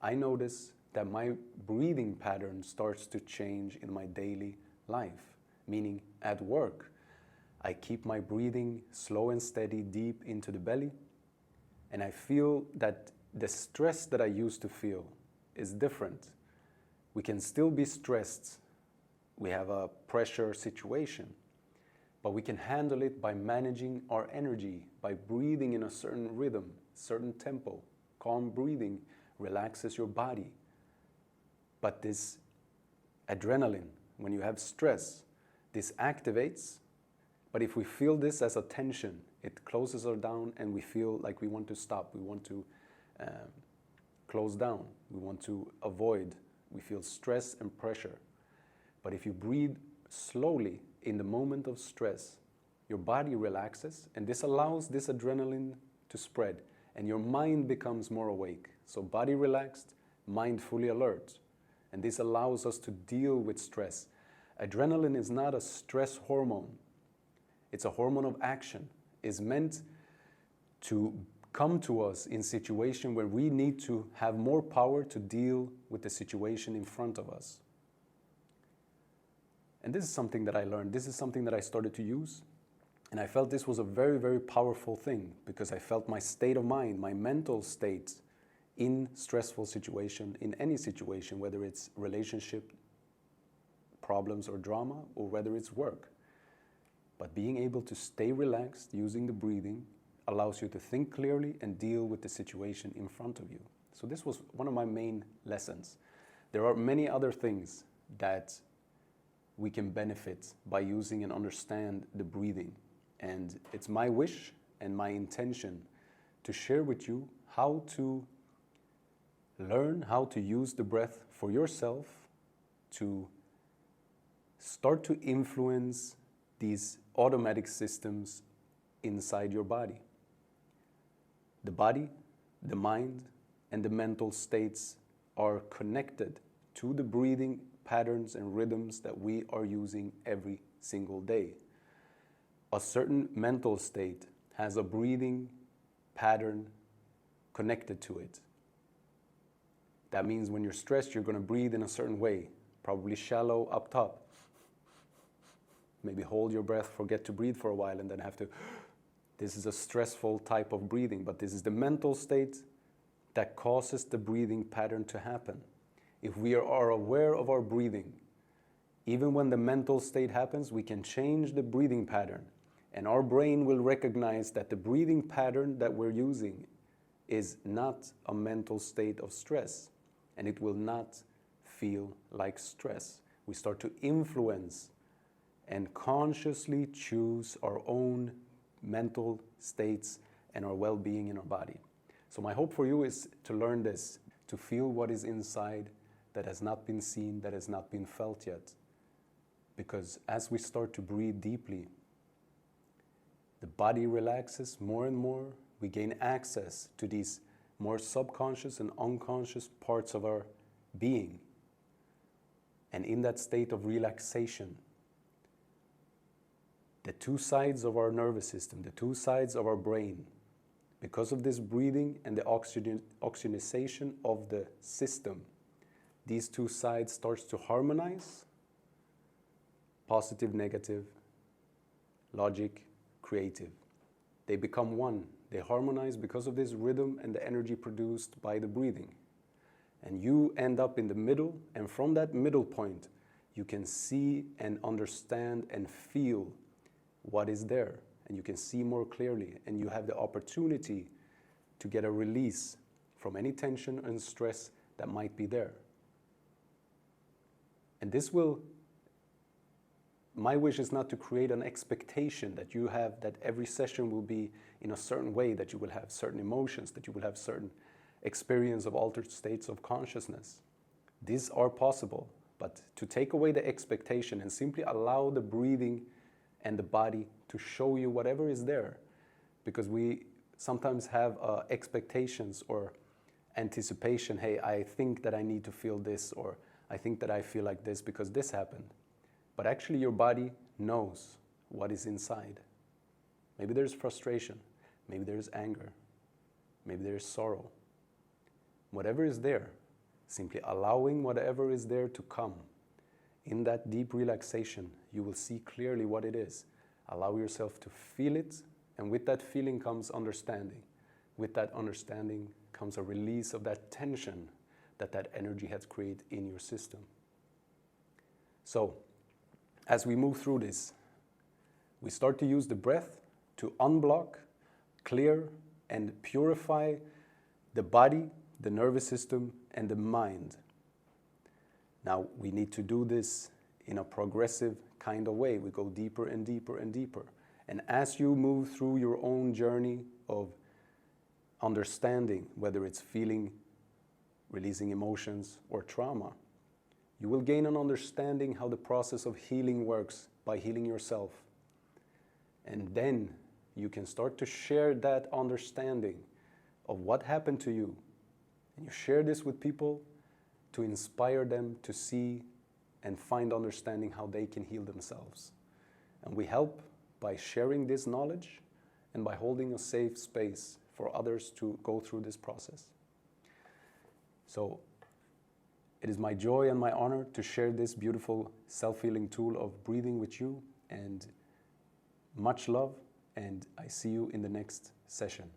I notice that my breathing pattern starts to change in my daily life, meaning at work. I keep my breathing slow and steady deep into the belly, and I feel that the stress that I used to feel is different. We can still be stressed. We have a pressure situation, but we can handle it by managing our energy, by breathing in a certain rhythm, certain tempo. Calm breathing relaxes your body. But this adrenaline, when you have stress, this activates. But if we feel this as a tension, it closes us down and we feel like we want to stop. We want to close down. We want to avoid. We feel stress and pressure. But if you breathe slowly in the moment of stress, your body relaxes, and this allows this adrenaline to spread, and your mind becomes more awake. So body relaxed, mind fully alert. And this allows us to deal with stress. Adrenaline is not a stress hormone. It's a hormone of action. It's meant to come to us in situations where we need to have more power to deal with the situation in front of us. And this is something that I learned. This is something that I started to use. And I felt this was a very, very powerful thing because I felt my state of mind, my mental state in stressful situation, in any situation, whether it's relationship problems or drama, or whether it's work. But being able to stay relaxed using the breathing allows you to think clearly and deal with the situation in front of you. So this was one of my main lessons. There are many other things that we can benefit by using and understand the breathing. And it's my wish and my intention to share with you how to learn how to use the breath for yourself to start to influence these automatic systems inside your body. The body, the mind, and the mental states are connected to the breathing patterns and rhythms that we are using every single day. A certain mental state has a breathing pattern connected to it. That means when you're stressed, you're going to breathe in a certain way, probably shallow up top. Maybe hold your breath, forget to breathe for a while, and then have to. This is a stressful type of breathing, but this is the mental state that causes the breathing pattern to happen. If we are aware of our breathing, even when the mental state happens, we can change the breathing pattern. And our brain will recognize that the breathing pattern that we're using is not a mental state of stress, and it will not feel like stress. We start to influence and consciously choose our own mental states and our well-being in our body. So my hope for you is to learn this, to feel what is inside that has not been seen, that has not been felt yet. Because as we start to breathe deeply, the body relaxes more and more. We gain access to these more subconscious and unconscious parts of our being. And in that state of relaxation, the two sides of our nervous system, the two sides of our brain, because of this breathing and the oxygenation of the system, these two sides starts to harmonize, positive, negative, logic, creative. They become one. They harmonize because of this rhythm and the energy produced by the breathing. And you end up in the middle, and from that middle point, you can see and understand and feel what is there, and you can see more clearly, and you have the opportunity to get a release from any tension and stress that might be there. And this will, my wish is not to create an expectation that you have that every session will be in a certain way, that you will have certain emotions, that you will have certain experience of altered states of consciousness. These are possible, but to take away the expectation and simply allow the breathing and the body to show you whatever is there, because we sometimes have expectations or anticipation. Hey, I think that I need to feel this, or I think that I feel like this because this happened. But actually your body knows what is inside. Maybe there's frustration, maybe there's anger, maybe there's sorrow. Whatever is there, simply allowing whatever is there to come. In that deep relaxation, you will see clearly what it is. Allow yourself to feel it, and with that feeling comes understanding. With that understanding comes a release of that tension that energy has created in your system. So, as we move through this, we start to use the breath to unblock, clear, and purify the body, the nervous system, and the mind. Now, we need to do this in a progressive kind of way. We go deeper and deeper and deeper. And as you move through your own journey of understanding, whether it's feeling, releasing emotions, or trauma, you will gain an understanding how the process of healing works by healing yourself. And then you can start to share that understanding of what happened to you. And you share this with people to inspire them to see and find understanding how they can heal themselves. And we help by sharing this knowledge and by holding a safe space for others to go through this process. So it is my joy and my honor to share this beautiful self-healing tool of breathing with you, and much love, and I see you in the next session.